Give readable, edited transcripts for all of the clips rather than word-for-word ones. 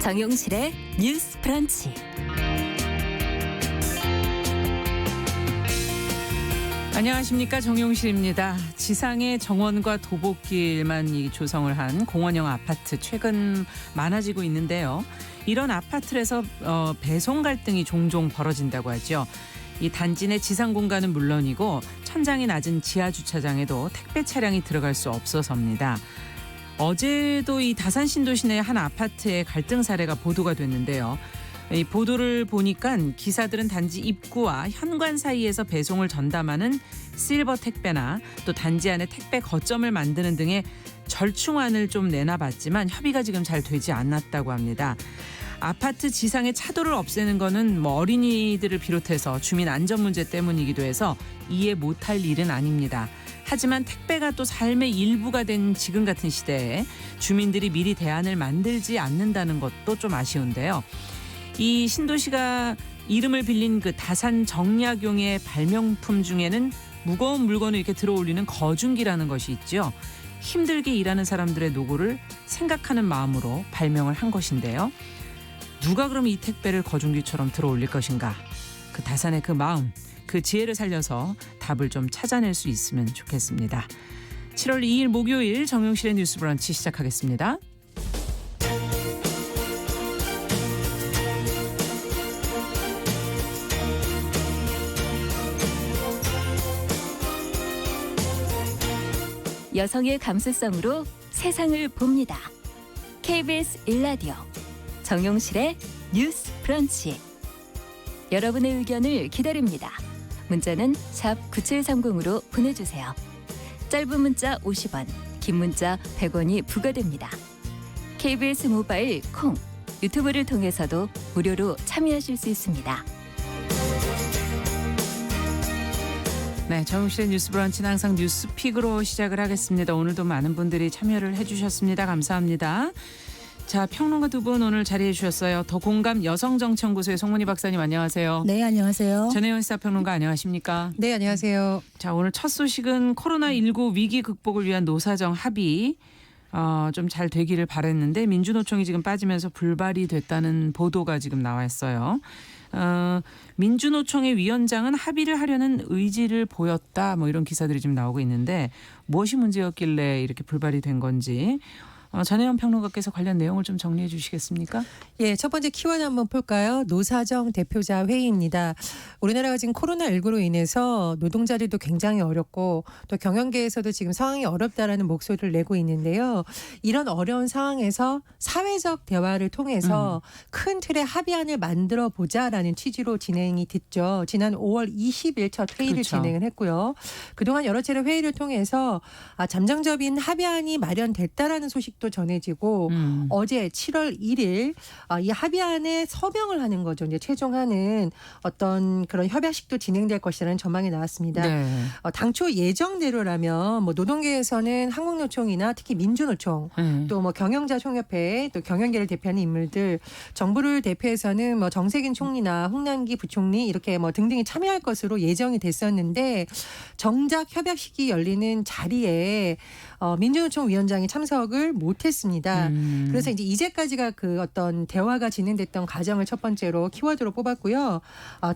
정용실의 뉴스 브런치. 안녕하십니까, 정용실입니다. 지상의 정원과 도보길만 조성을 한 공원형 아파트 최근 많아지고 있는데요. 이런 아파트에서 배송 갈등이 종종 벌어진다고 하죠. 이 단지 내 지상 공간은 물론이고 천장이 낮은 지하 주차장에도 택배 차량이 들어갈 수 없어서입니다. 어제도 이 다산 신도시 내 한 아파트의 갈등 사례가 보도가 됐는데요. 이 보도를 보니까 기사들은 단지 입구와 현관 사이에서 배송을 전담하는 실버 택배나 또 단지 안에 택배 거점을 만드는 등의 절충안을 좀 내놔봤지만 협의가 지금 잘 되지 않았다고 합니다. 아파트 지상의 차도를 없애는 거는 어린이들을 비롯해서 주민 안전 문제 때문이기도 해서 이해 못할 일은 아닙니다. 하지만 택배가 또 삶의 일부가 된 지금 같은 시대에 주민들이 미리 대안을 만들지 않는다는 것도 좀 아쉬운데요. 이 신도시가 이름을 빌린 그 다산 정약용의 발명품 중에는 무거운 물건을 이렇게 들어올리는 거중기라는 것이 있죠. 힘들게 일하는 사람들의 노고를 생각하는 마음으로 발명을 한 것인데요. 누가 그럼 이 택배를 거중기처럼 들어올릴 것인가? 그 다산의 그 마음, 그 지혜를 살려서 답을 좀 찾아낼 수 있으면 좋겠습니다. 7월 2일 목요일 정용실의 뉴스 브런치 시작하겠습니다. 여성의 감수성으로 세상을 봅니다. KBS 1라디오 정용실의 뉴스 브런치. 여러분의 의견을 기다립니다. 문자는 샵 9730으로 보내주세요. 짧은 문자 50원, 긴 문자 100원이 부과됩니다. KBS 모바일 콩, 유튜브를 통해서도 무료로 참여하실 수 있습니다. 네, 정용실의 뉴스 브런치는 항상 뉴스픽으로 시작을 하겠습니다. 오늘도 많은 분들이 참여를 해주셨습니다. 감사합니다. 자, 평론가 두 분 오늘 자리해 주셨어요. 더 공감 여성정치연구소의 송문희 박사님 안녕하세요. 네, 안녕하세요. 전혜연 시사평론가 안녕하십니까? 네, 안녕하세요. 자, 오늘 첫 소식은 코로나19 위기 극복을 위한 노사정 합의 좀 잘 되기를 바랬는데 민주노총이 지금 빠지면서 불발이 됐다는 보도가 지금 나와 있어요. 민주노총의 위원장은 합의를 하려는 의지를 보였다, 뭐 이런 기사들이 지금 나오고 있는데 무엇이 문제였길래 이렇게 불발이 된 건지 전혜연 평론가께서 관련 내용을 좀 정리해 주시겠습니까? 예, 첫 번째 키워드 한번 볼까요? 노사정 대표자 회의입니다. 우리나라가 지금 코로나19로 인해서 노동자들도 굉장히 어렵고 또 경영계에서도 지금 상황이 어렵다라는 목소리를 내고 있는데요. 이런 어려운 상황에서 사회적 대화를 통해서 큰 틀의 합의안을 만들어 보자라는 취지로 진행이 됐죠. 지난 5월 20일 첫 회의를 그렇죠. 진행을 했고요. 그동안 여러 차례 회의를 통해서 잠정적인 합의안이 마련됐다라는 소식도 전해지고 어제 7월 1일 이 합의안에 서명을 하는 거죠. 이제 최종하는 어떤 그런 협약식도 진행될 것이라는 전망이 나왔습니다. 네. 당초 예정대로라면 뭐 노동계에서는 한국노총이나 특히 민주노총 또 뭐 경영자 총협회 또 경영계를 대표하는 인물들, 정부를 대표해서는 뭐 정세균 총리나 홍남기 부총리 이렇게 뭐 등등이 참여할 것으로 예정이 됐었는데 정작 협약식이 열리는 자리에 민주노총 위원장이 참석을 못했습니다. 그래서 이제까지가 그 어떤 대화가 진행됐던 과정을 첫 번째로 키워드로 뽑았고요.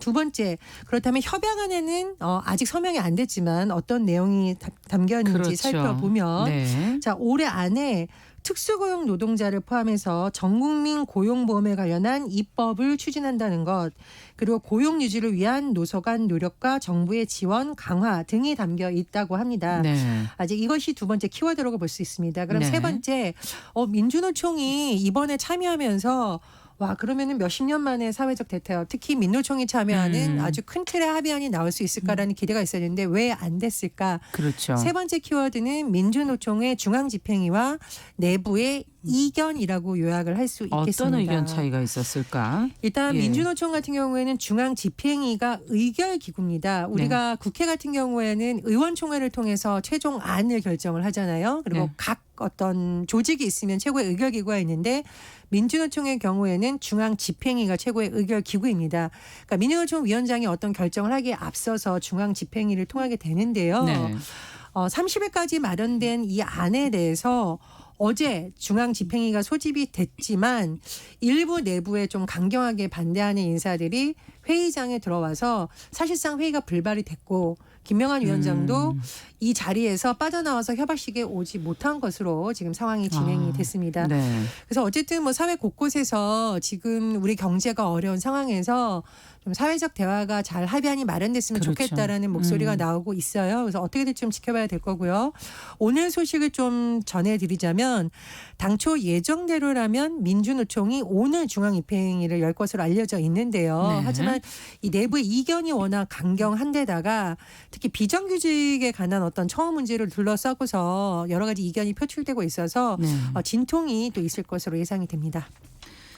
두 번째, 그렇다면 협약안에는 아직 서명이 안 됐지만 어떤 내용이 담겨 있는지 그렇죠. 살펴보면 네. 자, 올해 안에 특수고용 노동자를 포함해서 전국민 고용보험에 관련한 입법을 추진한다는 것, 그리고 고용 유지를 위한 노소 간 노력과 정부의 지원 강화 등이 담겨 있다고 합니다. 네. 아직 이것이 두 번째 키워드라고 볼 수 있습니다. 그럼 네. 세 번째, 민주노총이 이번에 참여하면서 와, 그러면은 몇십 년 만에 사회적 대타협, 특히 민노총이 참여하는 아주 큰 틀의 합의안이 나올 수 있을까라는 기대가 있었는데 왜 안 됐을까? 그렇죠. 세 번째 키워드는 민주노총의 중앙집행위와 내부의 이견이라고 요약을 할 수 있겠습니다. 어떤 의견 차이가 있었을까? 일단 예. 민주노총 같은 경우에는 중앙집행위가 의결기구입니다. 우리가 국회 같은 경우에는 의원총회를 통해서 최종안을 결정을 하잖아요. 그리고 네. 각 어떤 조직이 있으면 최고의 의결기구가 있는데 민주노총의 경우에는 중앙집행위가 최고의 의결기구입니다. 그러니까 민주노총 위원장이 어떤 결정을 하기에 앞서서 중앙집행위를 통하게 되는데요. 네. 30일까지 마련된 이 안에 대해서 어제 중앙집행위가 소집이 됐지만 일부 내부에 좀 강경하게 반대하는 인사들이 회의장에 들어와서 사실상 회의가 불발이 됐고 김명한 위원장도 이 자리에서 빠져나와서 협약식에 오지 못한 것으로 지금 상황이 진행이 됐습니다. 네. 그래서 어쨌든 뭐 사회 곳곳에서 지금 우리 경제가 어려운 상황에서 좀 사회적 대화가 잘 합의안이 마련됐으면 그렇죠. 좋겠다라는 목소리가 나오고 있어요. 그래서 어떻게 될지 좀 지켜봐야 될 거고요. 오늘 소식을 좀 전해드리자면 당초 예정대로라면 민주노총이 오늘 중앙집행위를 열 것으로 알려져 있는데요. 네. 하지만 이 내부의 이견이 워낙 강경한데다가 특히 비정규직에 관한 어떤 처우 문제를 둘러싸고서 여러 가지 이견이 표출되고 있어서 네. 진통이 또 있을 것으로 예상이 됩니다.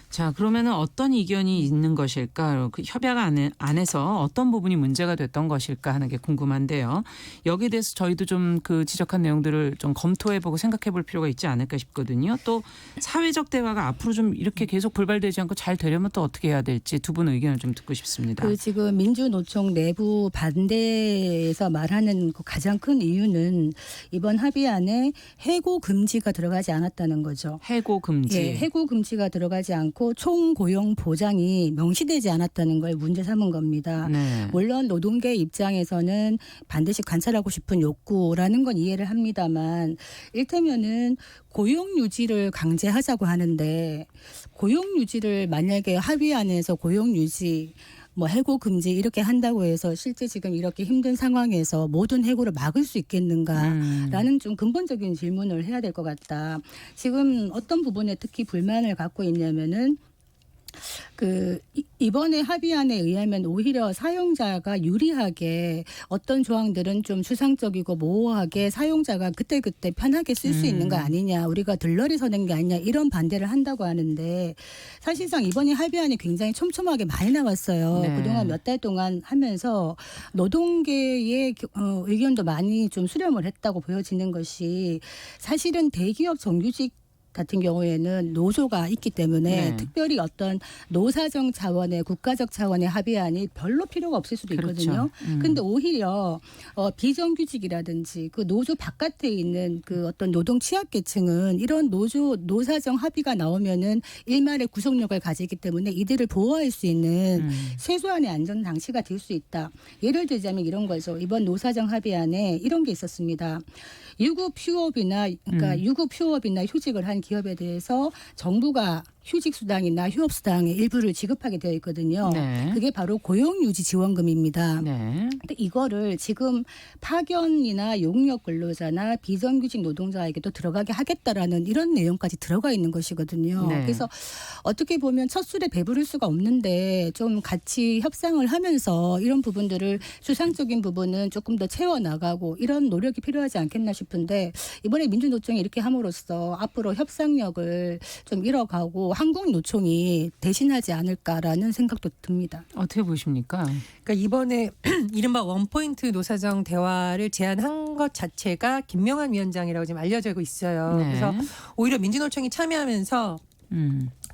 자, 그러면은 어떤 이견이 있는 것일까? 그 협약 안에서 어떤 부분이 문제가 됐던 것일까 하는 게 궁금한데요. 여기에 대해서 저희도 좀 그 지적한 내용들을 좀 검토해보고 생각해볼 필요가 있지 않을까 싶거든요. 또 사회적 대화가 앞으로 좀 이렇게 계속 불발되지 않고 잘 되려면 또 어떻게 해야 될지 두 분 의견을 좀 듣고 싶습니다. 그 지금 민주노총 내부 반대에서 말하는 그 가장 큰 이유는 이번 합의안에 해고 금지가 들어가지 않았다는 거죠. 해고 금지. 예, 해고 금지가 들어가지 않고 총고용 보장이 명시되지 않았다는 걸 문제 삼은 겁니다. 네. 물론 노동계 입장에서는 반드시 관찰하고 싶은 욕구라는 건 이해를 합니다만 일테면은 고용 유지를 강제하자고 하는데 고용 유지를 만약에 합의안에서 고용 유지 뭐 해고 금지 이렇게 한다고 해서 실제 지금 이렇게 힘든 상황에서 모든 해고를 막을 수 있겠는가라는 좀 근본적인 질문을 해야 될 것 같다. 지금 어떤 부분에 특히 불만을 갖고 있냐면은 이번에 합의안에 의하면 오히려 사용자가 유리하게 어떤 조항들은 좀 추상적이고 모호하게 사용자가 그때그때 편하게 쓸 수 있는 거 아니냐. 우리가 들러리 서는 게 아니냐. 이런 반대를 한다고 하는데 사실상 이번에 합의안이 굉장히 촘촘하게 많이 나왔어요. 네. 그동안 몇 달 동안 하면서 노동계의 의견도 많이 좀 수렴을 했다고 보여지는 것이 사실은 대기업 정규직 같은 경우에는 노조가 있기 때문에 네. 특별히 어떤 노사정 차원의 국가적 차원의 합의안이 별로 필요가 없을 수도 있거든요. 그런데 오히려 비정규직이라든지 그 노조 바깥에 있는 그 어떤 노동 취약계층은 이런 노사정 합의가 나오면은 일말의 구속력을 가지기 때문에 이들을 보호할 수 있는 최소한의 안전 장치가 될 수 있다. 예를 들자면 이런 거죠. 이번 노사정 합의안에 이런 게 있었습니다. 유급 휴업이나 휴직을 한 기업에 대해서 정부가 휴직 수당이나 휴업 수당의 일부를 지급하게 되어 있거든요. 네. 그게 바로 고용유지 지원금입니다. 네. 근데 이거를 지금 파견이나 용역 근로자나 비정규직 노동자에게도 들어가게 하겠다라는 이런 내용까지 들어가 있는 것이거든요. 네. 그래서 어떻게 보면 첫 술에 배부를 수가 없는데 좀 같이 협상을 하면서 이런 부분들을 추상적인 부분은 조금 더 채워나가고 이런 노력이 필요하지 않겠나 싶은데 이번에 민주노총이 이렇게 함으로써 앞으로 협상력을 좀 잃어가고 한국노총이 대신하지 않을까라는 생각도 듭니다. 어떻게 보십니까? 그러니까 이번에 이른바 원포인트 노사정 대화를 제안한 것 자체가 김명한 위원장이라고 지금 알려지고 있어요. 네. 그래서 오히려 민주노총이 참여하면서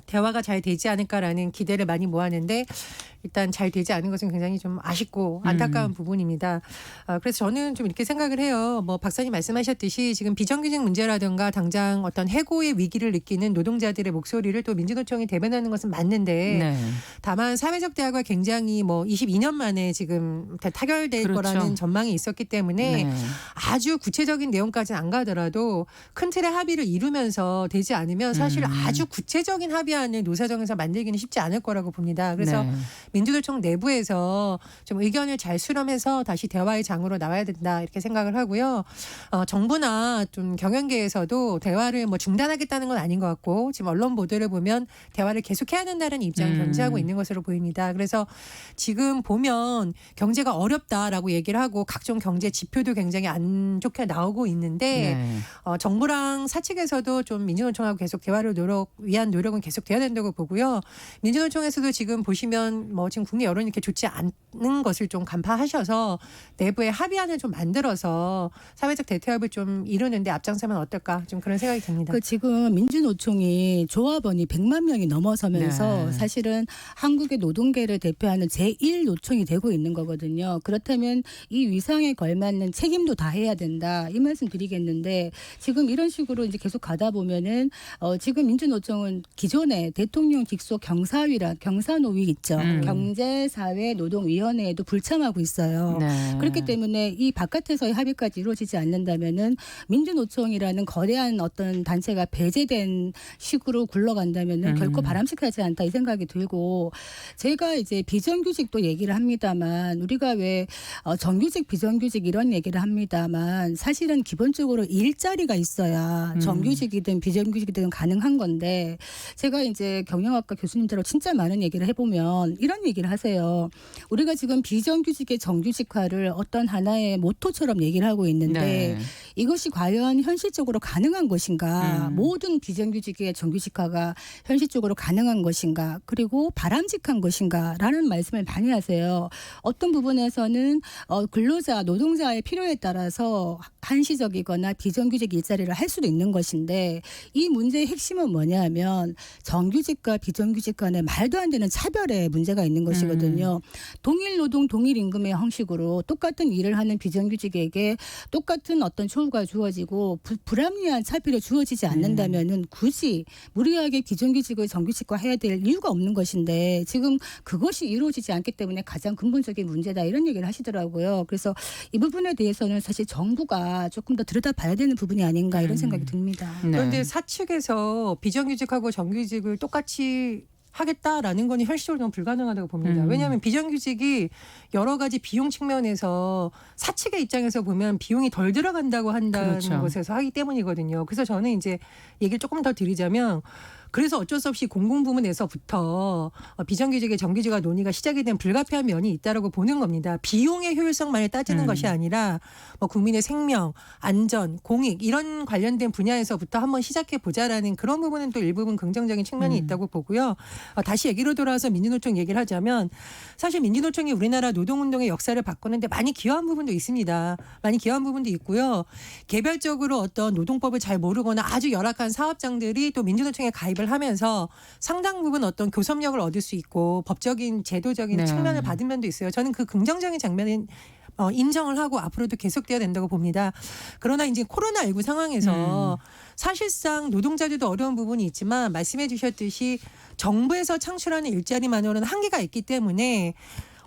대화가 잘 되지 않을까라는 기대를 많이 모았는데 일단 잘 되지 않은 것은 굉장히 좀 아쉽고 안타까운 부분입니다. 그래서 저는 좀 이렇게 생각을 해요. 뭐 박사님 말씀하셨듯이 지금 비정규직 문제라든가 당장 어떤 해고의 위기를 느끼는 노동자들의 목소리를 또 민주노총이 대변하는 것은 맞는데 네. 다만 사회적 대화가 굉장히 뭐 22년 만에 지금 타결될 그렇죠. 거라는 전망이 있었기 때문에 네. 아주 구체적인 내용까지는 안 가더라도 큰 틀의 합의를 이루면서 되지 않으면 사실 아주 구체적인 합의안을 노사정에서 만들기는 쉽지 않을 거라고 봅니다. 그래서 네. 민주노총 내부에서 좀 의견을 잘 수렴해서 다시 대화의 장으로 나와야 된다 이렇게 생각을 하고요. 정부나 좀 경영계에서도 대화를 뭐 중단하겠다는 건 아닌 것 같고 지금 언론 보도를 보면 대화를 계속해야 된다는 입장을 견지하고 있는 것으로 보입니다. 그래서 지금 보면 경제가 어렵다라고 얘기를 하고 각종 경제 지표도 굉장히 안 좋게 나오고 있는데 네. 정부랑 사측에서도 좀 민주노총하고 계속 대화를 위한 노력은 계속 돼야 된다고 보고요. 민주노총에서도 지금 보시면 뭐 지금 국내 여론이 이렇게 좋지 않는 것을 좀 간파하셔서 내부에 합의안을 좀 만들어서 사회적 대타협을 좀 이루는데 앞장서면 어떨까 좀 그런 생각이 듭니다. 그 지금 민주노총이 조합원이 100만 명이 넘어서면서 네. 사실은 한국의 노동계를 대표하는 제1노총이 되고 있는 거거든요. 그렇다면 이 위상에 걸맞는 책임도 다 해야 된다. 이 말씀 드리겠는데 지금 이런 식으로 이제 계속 가다 보면은 지금 민주노총은 기존에 대통령 직속 경사노위 있죠. 경제사회노동위원회에도 불참하고 있어요. 네. 그렇기 때문에 이 바깥에서의 합의까지 이루어지지 않는다면은 민주노총이라는 거대한 어떤 단체가 배제된 식으로 굴러간다면은 결코 바람직하지 않다 이 생각이 들고 제가 이제 비정규직도 얘기를 합니다만 우리가 왜 정규직 비정규직 이런 얘기를 합니다만 사실은 기본적으로 일자리가 있어야 정규직이든 비정규직이든 가능한 건데 제가 이제 경영학과 교수님들하고 진짜 많은 얘기를 해보면 이런 얘기를 하세요. 우리가 지금 비정규직의 정규직화를 어떤 하나의 모토처럼 얘기를 하고 있는데 네. 이것이 과연 현실적으로 가능한 것인가? 모든 비정규직의 정규직화가 현실적으로 가능한 것인가? 그리고 바람직한 것인가라는 말씀을 많이 하세요. 어떤 부분에서는 근로자, 노동자의 필요에 따라서 한시적이거나 비정규직 일자리를 할 수도 있는 것인데 이 문제의 핵심은 뭐냐면 정규직과 비정규직 간에 말도 안 되는 차별의 문제가 있는 것이거든요. 동일 노동 동일 임금의 형식으로 똑같은 일을 하는 비정규직에게 똑같은 어떤 처우가 주어지고 불합리한 차별이 주어지지 않는다면은 굳이 무리하게 비정규직을 정규직화 해야 될 이유가 없는 것인데 지금 그것이 이루어지지 않기 때문에 가장 근본적인 문제다 이런 얘기를 하시더라고요. 그래서 이 부분에 대해서는 사실 정부가 조금 더 들여다봐야 되는 부분이 아닌가 이런 생각이 듭니다. 네. 그런데 사측에서 비정규직하고 정규직을 똑같이 하겠다라는 건 현실적으로 너무 불가능하다고 봅니다. 왜냐하면 비정규직이 여러 가지 비용 측면에서 사측의 입장에서 보면 비용이 덜 들어간다고 한다는 그렇죠. 것에서 하기 때문이거든요. 그래서 저는 이제 얘기를 조금 더 드리자면 그래서 어쩔 수 없이 공공부문에서부터 비정규직의 정규직화 논의가 시작이 된 불가피한 면이 있다라고 보는 겁니다. 비용의 효율성만을 따지는 것이 아니라 뭐 국민의 생명, 안전, 공익 이런 관련된 분야에서부터 한번 시작해 보자라는 그런 부분은 또 일부분 긍정적인 측면이 있다고 보고요. 다시 얘기로 돌아와서 민주노총 얘기를 하자면 사실 민주노총이 우리나라 노동운동의 역사를 바꾸는데 많이 기여한 부분도 있습니다. 많이 기여한 부분도 있고요. 개별적으로 어떤 노동법을 잘 모르거나 아주 열악한 사업장들이 또 민주노총에 가입을 하면서 상당 부분 어떤 교섭력을 얻을 수 있고 법적인 제도적인 네. 측면을 받은 면도 있어요. 저는 그 긍정적인 장면은 인정을 하고 앞으로도 계속돼야 된다고 봅니다. 그러나 이제 코로나19 상황에서 사실상 노동자들도 어려운 부분이 있지만 말씀해 주셨듯이 정부에서 창출하는 일자리만으로는 한계가 있기 때문에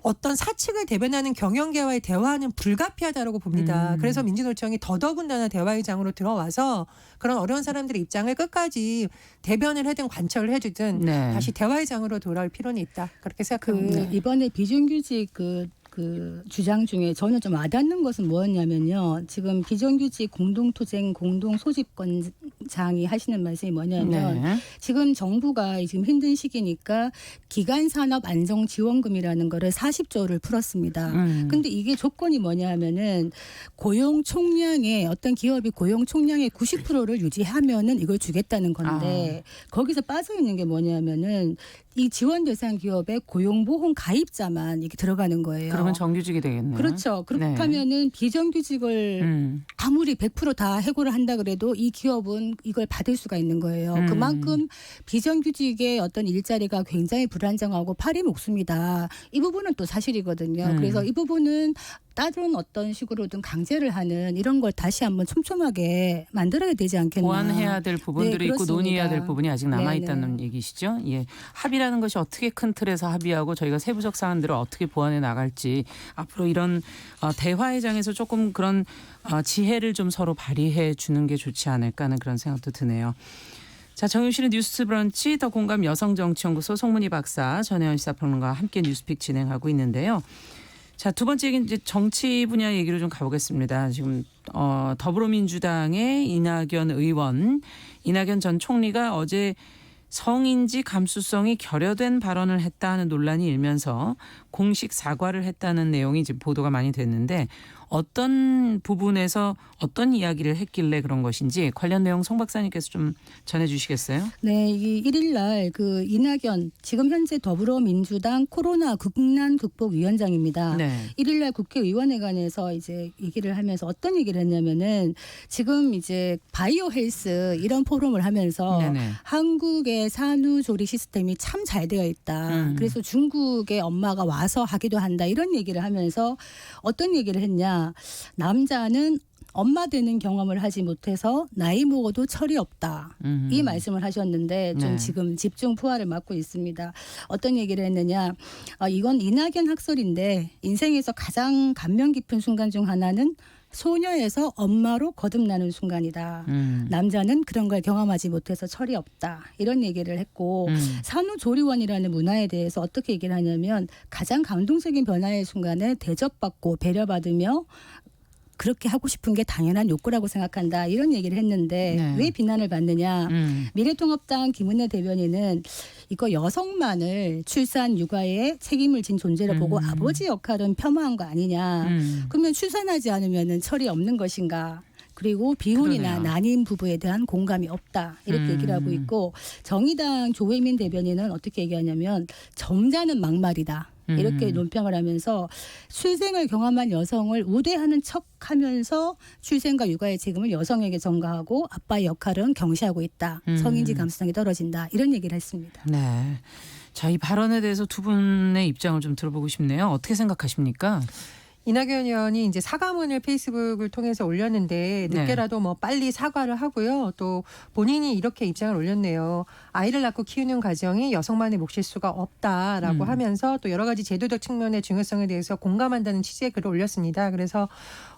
어떤 사측을 대변하는 경영계와의 대화는 불가피하다고 봅니다. 그래서 민주노총이 더더군다나 대화의 장으로 들어와서 그런 어려운 사람들의 입장을 끝까지 대변을 하든 관철을 해주든 네. 다시 대화의 장으로 돌아올 필요는 있다. 그렇게 생각합니다. 이번에 비정규직 그 주장 중에 저는 좀 와닿는 것은 뭐였냐면요. 지금 비정규직 공동투쟁 공동소집권장이 하시는 말씀이 뭐냐면 네. 지금 정부가 지금 힘든 시기니까 기간산업안정지원금이라는 거를 40조를 풀었습니다. 근데 이게 조건이 뭐냐면은 고용 총량의 어떤 기업이 고용 총량의 90%를 유지하면은 이걸 주겠다는 건데 거기서 빠져 있는 게 뭐냐면은 이 지원 대상 기업의 고용보험 가입자만 이게 들어가는 거예요. 그러면 정규직이 되겠네요. 그렇죠. 그렇다면은 비정규직을 아무리 100% 다 해고를 한다 그래도 이 기업은 이걸 받을 수가 있는 거예요. 그만큼 비정규직의 어떤 일자리가 굉장히 불안정하고 팔이 목숨이다. 이 부분은 또 사실이거든요. 그래서 이 부분은 다른 어떤 식으로든 강제를 하는 이런 걸 다시 한번 촘촘하게 만들어야 되지 않겠나. 보완해야 될 부분들이 있고 그렇습니다. 논의해야 될 부분이 아직 남아 네네. 있다는 얘기시죠. 예, 합의라는 것이 어떻게 큰 틀에서 합의하고 저희가 세부적 사안들을 어떻게 보완해 나갈지 앞으로 이런 대화의 장에서 조금 그런 지혜를 좀 서로 발휘해 주는 게 좋지 않을까 하는 그런 생각도 드네요. 자, 정용실의 뉴스 브런치 더 공감 여성정치연구소 송문희 박사, 전혜연 시사평론가와 함께 뉴스픽 진행하고 있는데요. 자, 두 번째 얘기는 이제 정치 분야 얘기로 좀 가보겠습니다. 지금 더불어민주당의 이낙연 의원, 이낙연 전 총리가 어제 성인지 감수성이 결여된 발언을 했다 하는 논란이 일면서 공식 사과를 했다는 내용이 지금 보도가 많이 됐는데 어떤 부분에서 어떤 이야기를 했길래 그런 것인지 관련 내용 송 박사님께서 좀 전해주시겠어요? 네, 이 1일 날 그 이낙연 지금 현재 더불어민주당 코로나 국난 극복 위원장입니다. 네. 1일 날 국회의원회관에서 이제 얘기를 하면서 어떤 얘기를 했냐면은 지금 이제 바이오 헬스 이런 포럼을 하면서 네네. 한국의 산후조리 시스템이 참 잘 되어 있다. 그래서 중국의 엄마가 와서 하기도 한다. 이런 얘기를 하면서 어떤 얘기를 했냐. 남자는 엄마 되는 경험을 하지 못해서 나이 먹어도 철이 없다. 이 말씀을 하셨는데 좀 네. 지금 집중 포화를 맞고 있습니다. 어떤 얘기를 했느냐. 이건 이낙연 학설인데 인생에서 가장 감명 깊은 순간 중 하나는 소녀에서 엄마로 거듭나는 순간이다. 남자는 그런 걸 경험하지 못해서 철이 없다. 이런 얘기를 했고 산후조리원이라는 문화에 대해서 어떻게 얘기를 하냐면 가장 감동적인 변화의 순간에 대접받고 배려받으며 그렇게 하고 싶은 게 당연한 욕구라고 생각한다. 이런 얘기를 했는데 네. 왜 비난을 받느냐. 미래통합당 김은혜 대변인은 이거 여성만을 출산 육아에 책임을 진 존재로 보고 아버지 역할은 폄하한 거 아니냐. 그러면 출산하지 않으면 철이 없는 것인가. 그리고 비혼이나 그러네요. 난임 부부에 대한 공감이 없다. 이렇게 얘기를 하고 있고 정의당 조혜민 대변인은 어떻게 얘기하냐면 정자는 막말이다. 이렇게 논평을 하면서 출생을 경험한 여성을 우대하는 척하면서 출생과 육아의 책임을 여성에게 전가하고 아빠의 역할은 경시하고 있다. 성인지 감수성이 떨어진다. 이런 얘기를 했습니다. 네. 자, 이 발언에 대해서 두 분의 입장을 좀 들어보고 싶네요. 어떻게 생각하십니까? 이낙연 의원이 이제 사과문을 페이스북을 통해서 올렸는데 늦게라도 뭐 빨리 사과를 하고요. 또 본인이 이렇게 입장을 올렸네요. 아이를 낳고 키우는 과정이 여성만의 몫일 수가 없다라고 하면서 또 여러 가지 제도적 측면의 중요성에 대해서 공감한다는 취지의 글을 올렸습니다. 그래서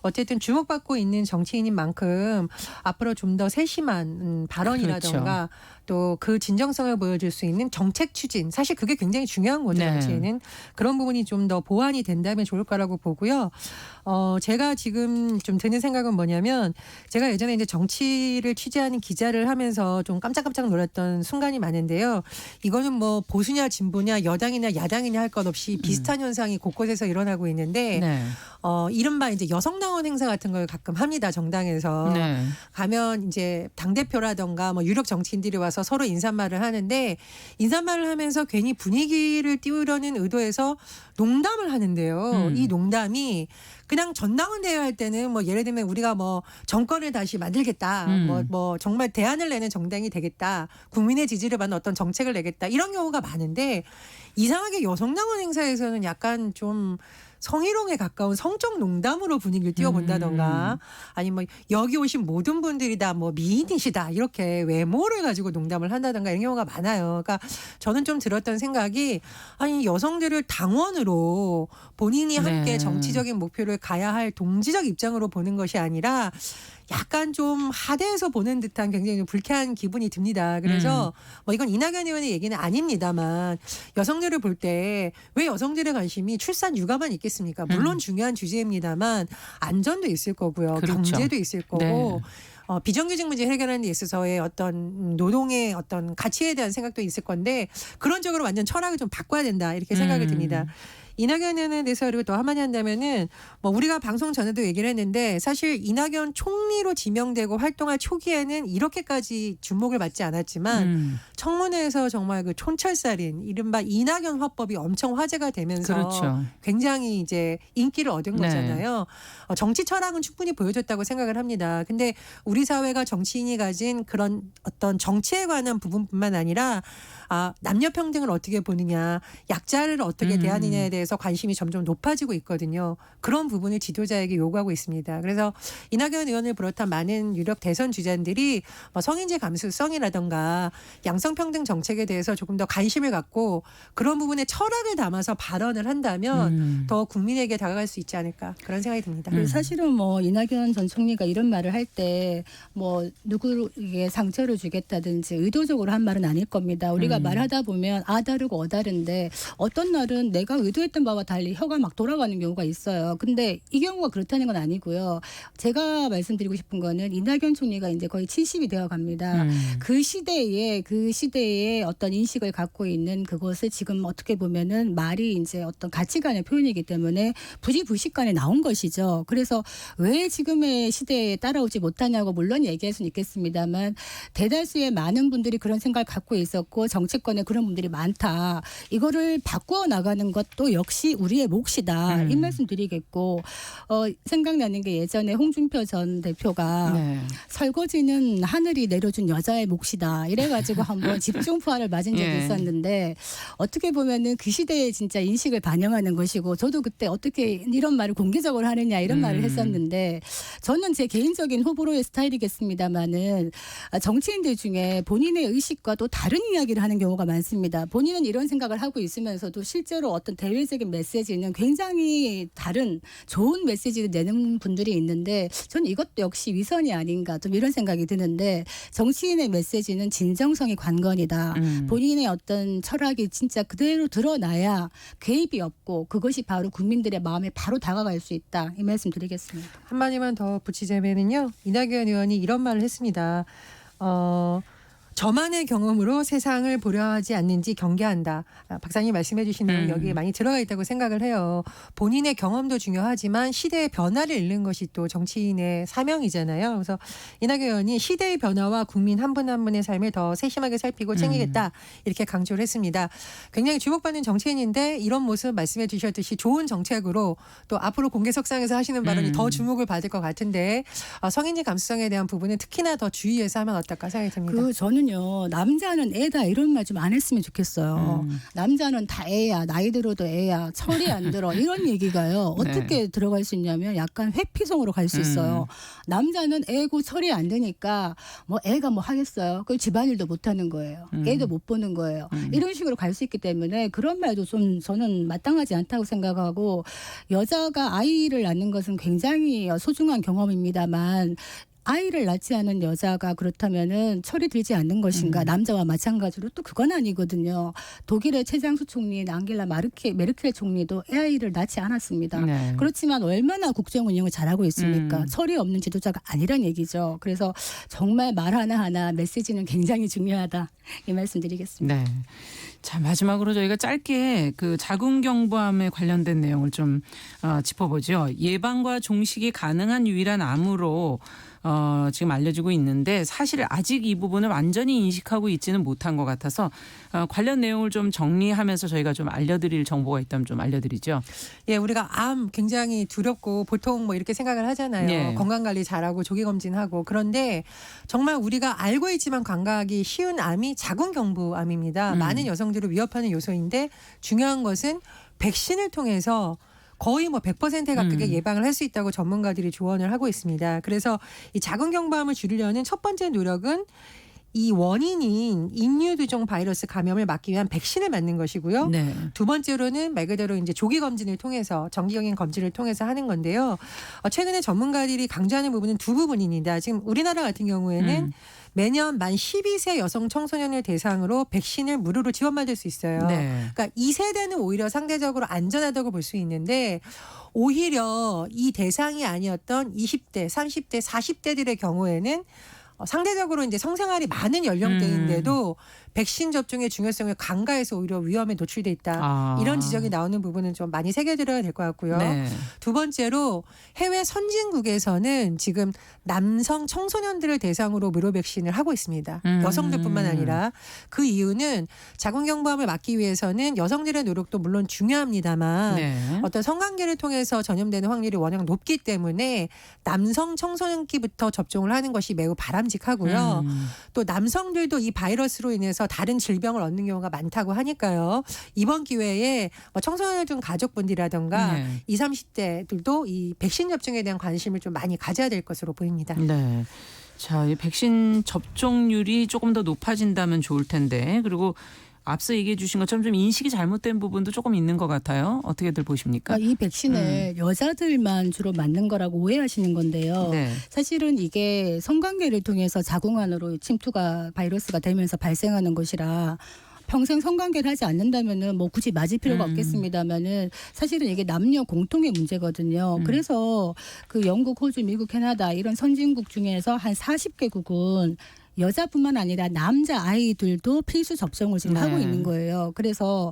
어쨌든 주목받고 있는 정치인인 만큼 앞으로 좀 더 세심한 발언이라던가 또 그 진정성을 보여줄 수 있는 정책 추진. 사실 그게 굉장히 중요한 거죠. 네. 정치인은. 그런 부분이 좀 더 보완이 된다면 좋을 거라고 보고요. 제가 지금 좀 드는 생각은 뭐냐면 제가 예전에 이제 정치를 취재하는 기자를 하면서 좀 깜짝깜짝 놀랐던 순간이 많은데요. 이거는 뭐 보수냐 진보냐 여당이냐 야당이냐 할 것 없이 비슷한 현상이 곳곳에서 일어나고 있는데 네. 이른바 이제 여성당원 행사 같은 걸 가끔 합니다. 정당에서. 네. 가면 이제 당대표라던가 뭐 유력 정치인들이 와서 서로 인사말을 하는데 인사말을 하면서 괜히 분위기를 띄우려는 의도에서 농담을 하는데요. 이 농담이 그냥 전당원 대회할 때는 뭐 예를 들면 우리가 뭐 정권을 다시 만들겠다. 뭐 정말 대안을 내는 정당이 되겠다. 국민의 지지를 받는 어떤 정책을 내겠다. 이런 경우가 많은데 이상하게 여성당원 행사에서는 약간 좀 성희롱에 가까운 성적 농담으로 분위기를 띄워본다던가 아니 뭐 여기 오신 모든 분들이 다 뭐 미인이시다 이렇게 외모를 가지고 농담을 한다던가 이런 경우가 많아요. 그러니까 저는 좀 들었던 생각이 아니 여성들을 당원으로 본인이 함께 네. 정치적인 목표를 가야 할 동지적 입장으로 보는 것이 아니라 약간 좀 하대해서 보는 듯한 굉장히 좀 불쾌한 기분이 듭니다. 그래서 뭐 이건 이낙연 의원의 얘기는 아닙니다만 여성들을 볼 때 왜 여성들의 관심이 출산 육아만 있겠습니까? 물론 중요한 주제입니다만 안전도 있을 거고요. 그렇죠. 경제도 있을 거고 네. 비정규직 문제 해결하는 데 있어서의 어떤 노동의 어떤 가치에 대한 생각도 있을 건데 그런 쪽으로 완전 철학을 좀 바꿔야 된다 이렇게 생각이 듭니다. 이낙연 의원에 대해서 그리고 또 한마디 한다면은 뭐 우리가 방송 전에도 얘기를 했는데 사실 이낙연 총리로 지명되고 활동할 초기에는 이렇게까지 주목을 받지 않았지만 청문회에서 정말 그 촌철살인 이른바 이낙연 화법이 엄청 화제가 되면서 그렇죠. 굉장히 이제 인기를 얻은 네. 거잖아요. 정치 철학은 충분히 보여줬다고 생각을 합니다. 근데 우리 사회가 정치인이 가진 그런 어떤 정치에 관한 부분뿐만 아니라 남녀 평등을 어떻게 보느냐, 약자를 어떻게 대하느냐에 대해서 관심이 점점 높아지고 있거든요. 그런 부분을 지도자에게 요구하고 있습니다. 그래서 이낙연 의원을 비롯한 많은 유력 대선 주자들이 뭐 성인지 감수성이라던가 양성평등 정책에 대해서 조금 더 관심을 갖고 그런 부분에 철학을 담아서 발언을 한다면 더 국민에게 다가갈 수 있지 않을까 그런 생각이 듭니다. 그리고 사실은 뭐 이낙연 전 총리가 이런 말을 할 때 뭐 누구에게 상처를 주겠다든지 의도적으로 한 말은 아닐 겁니다. 우리가 말하다 보면 다르고 다른데 어떤 날은 내가 의도했던 생각했던 바와 달리 혀가 막 돌아가는 경우가 있어요. 근데 이 경우가 그렇다는 건 아니고요. 제가 말씀드리고 싶은 거는 이낙연 총리가 이제 거의 70이 되어 갑니다. 그 시대에 어떤 인식을 갖고 있는 그것을 지금 어떻게 보면은 말이 이제 어떤 가치관의 표현이기 때문에 부지불식간에 나온 것이죠. 그래서 왜 지금의 시대에 따라오지 못하냐고 물론 얘기할 수는 있겠습니다만 대다수의 많은 분들이 그런 생각을 갖고 있었고 정치권에 그런 분들이 많다. 이거를 바꾸어 나가는 것도 역시 우리의 몫이다. 이 말씀 드리겠고 생각나는 게 예전에 홍준표 전 대표가 네. 설거지는 하늘이 내려준 여자의 몫이다. 이래가지고 한번 집중포화를 맞은 적이 예. 있었는데 어떻게 보면은 그 시대의 진짜 인식을 반영하는 것이고 저도 그때 어떻게 이런 말을 공개적으로 하느냐 이런 말을 했었는데 저는 제 개인적인 호불호의 스타일이겠습니다만은 정치인들 중에 본인의 의식과 또 다른 이야기를 하는 경우가 많습니다. 본인은 이런 생각을 하고 있으면서도 실제로 어떤 대외적인 메시지는 굉장히 다른 좋은 메시지를 내는 분들이 있는데 저는 이것도 역시 위선이 아닌가 좀 이런 생각이 드는데 정치인의 메시지는 진정성이 관건이다. 본인의 어떤 철학이 진짜 그대로 드러나야 개입이 없고 그것이 바로 국민들의 마음에 바로 다가갈 수 있다. 이 말씀 드리겠습니다. 한마디만 더 붙이자면은요. 이낙연 의원이 이런 말을 했습니다. 저만의 경험으로 세상을 보려 하지 않는지 경계한다. 박사님 말씀해 주신 내용 여기에 많이 들어가 있다고 생각을 해요. 본인의 경험도 중요하지만 시대의 변화를 읽는 것이 또 정치인의 사명이잖아요. 그래서 이낙연 의원이 시대의 변화와 국민 한 분 한 분의 삶을 더 세심하게 살피고 챙기겠다. 이렇게 강조를 했습니다. 굉장히 주목받는 정치인인데 이런 모습 말씀해 주셨듯이 좋은 정책으로 또 앞으로 공개석상에서 하시는 발언이 더 주목을 받을 것 같은데 성인지 감수성에 대한 부분은 특히나 더 주의해서 하면 어떨까 생각이 듭니다. 저는요 남자는 애다 이런 말 좀 안 했으면 좋겠어요. 남자는 다 애야 나이 들어도 애야 철이 안 들어 이런 얘기가요. 어떻게 들어갈 수 있냐면 약간 회피성으로 갈 수 있어요. 남자는 애고 철이 안 되니까 뭐 애가 뭐 하겠어요. 그 집안일도 못 하는 거예요. 애도 못 보는 거예요. 이런 식으로 갈 수 있기 때문에 그런 말도 좀 저는 마땅하지 않다고 생각하고 여자가 아이를 낳는 것은 굉장히 소중한 경험입니다만 아이를 낳지 않은 여자가 그렇다면은 철이 들지 않는 것인가 남자와 마찬가지로 또 그건 아니거든요. 독일의 최장수 총리인 앙겔라 메르켈 총리도 아이를 낳지 않았습니다. 네. 그렇지만 얼마나 국정 운영을 잘하고 있습니까? 철이 없는 지도자가 아니란 얘기죠. 그래서 정말 말 하나하나 메시지는 굉장히 중요하다. 이 말씀 드리겠습니다. 네. 자, 마지막으로 저희가 짧게 그 자궁경부암에 관련된 내용을 좀 짚어보죠. 예방과 종식이 가능한 유일한 암으로 지금 알려지고 있는데 사실 아직 이 부분을 완전히 인식하고 있지는 못한 것 같아서 관련 내용을 좀 정리하면서 저희가 좀 알려드릴 정보가 있다면 좀 알려드리죠. 예, 우리가 암 굉장히 두렵고 보통 뭐 이렇게 생각을 하잖아요. 네. 건강관리 잘하고 조기검진하고. 그런데 정말 우리가 알고 있지만 간과하기 쉬운 암이 자궁경부암입니다. 많은 여성들을 위협하는 요소인데 중요한 것은 백신을 통해서 거의 뭐 100% 가깝게 예방을 할 수 있다고 전문가들이 조언을 하고 있습니다. 그래서 이 자궁경부암을 줄이려는 첫 번째 노력은 이 원인인 인유두종 바이러스 감염을 막기 위한 백신을 맞는 것이고요. 네. 두 번째로는 말 그대로 이제 조기 검진을 통해서 정기적인 검진을 통해서 하는 건데요. 최근에 전문가들이 강조하는 부분은 두 부분입니다. 지금 우리나라 같은 경우에는 매년 만 12세 여성 청소년을 대상으로 백신을 무료로 지원받을 수 있어요. 네. 그러니까 이 세대는 오히려 상대적으로 안전하다고 볼 수 있는데 오히려 이 대상이 아니었던 20대, 30대, 40대들의 경우에는 상대적으로 이제 성생활이 많은 연령대인데도 백신 접종의 중요성을 간과해서 오히려 위험에 노출돼 있다. 이런 지적이 나오는 부분은 좀 많이 새겨들어야 될 것 같고요. 네. 두 번째로 해외 선진국에서는 지금 남성 청소년들을 대상으로 무료 백신을 하고 있습니다. 여성들뿐만 아니라 그 이유는 자궁경부암을 막기 위해서는 여성들의 노력도 물론 중요합니다만 네. 어떤 성관계를 통해서 전염되는 확률이 워낙 높기 때문에 남성 청소년기부터 접종을 하는 것이 매우 바람직하고요. 또 남성들도 이 바이러스로 인해서 다른 질병을 얻는 경우가 많다고 하니까요. 이번 기회에 청소년을 둔 가족분들이라든가 네. 20, 30대들도 이 백신 접종에 대한 관심을 좀 많이 가져야 될 것으로 보입니다. 네. 자, 이 백신 접종률이 조금 더 높아진다면 좋을 텐데 그리고 앞서 얘기해 주신 것처럼 좀 인식이 잘못된 부분도 조금 있는 것 같아요. 어떻게들 보십니까? 이 백신을 여자들만 주로 맞는 거라고 오해하시는 건데요. 네. 사실은 이게 성관계를 통해서 자궁 안으로 침투가 바이러스가 되면서 발생하는 것이라 평생 성관계를 하지 않는다면은 뭐 굳이 맞을 필요가 없겠습니다만은 사실은 이게 남녀 공통의 문제거든요. 그래서 그 영국, 호주, 미국, 캐나다 이런 선진국 중에서 한 40개국은 여자뿐만 아니라 남자 아이들도 필수 접종을 지금 하고 있는 거예요. 그래서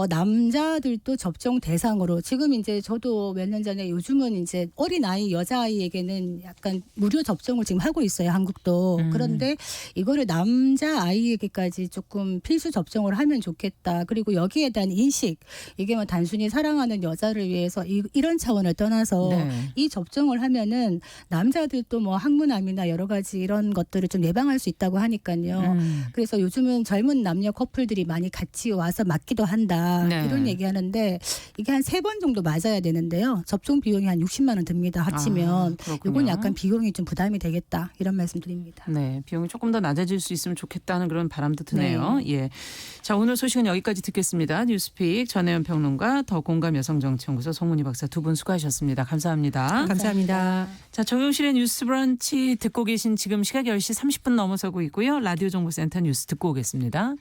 남자들도 접종 대상으로 지금 이제 저도 몇 년 전에 요즘은 이제 어린 아이 여자 아이에게는 약간 무료 접종을 지금 하고 있어요. 한국도. 그런데 이거를 남자 아이에게까지 조금 필수 접종을 하면 좋겠다. 그리고 여기에 대한 인식 이게 뭐 단순히 사랑하는 여자를 위해서 이런 차원을 떠나서 이 접종을 하면은 남자들도 뭐 항문암이나 여러 가지 이런 것들을 좀 예방할 수 있다고 하니까요. 그래서 요즘은 젊은 남녀 커플들이 많이 같이 와서 맞기도 한다. 이런 얘기하는데 이게 한 3번 정도 맞아야 되는데요. 접종 비용이 한 60만 원 듭니다. 합치면. 이건 약간 비용이 좀 부담이 되겠다. 이런 말씀드립니다. 네, 비용이 조금 더 낮아질 수 있으면 좋겠다는 그런 바람도 드네요. 예. 자, 오늘 소식은 여기까지 듣겠습니다. 뉴스픽 전혜연 평론가, 더 공감 여성정치연구소 송문희 박사 두 분 수고하셨습니다. 감사합니다. 감사합니다. 자, 정용실의 뉴스 브런치 듣고 계신 지금 시각 10시 30분 넘어서고 있고요. 라디오 정보센터 뉴스 듣고 오겠습니다.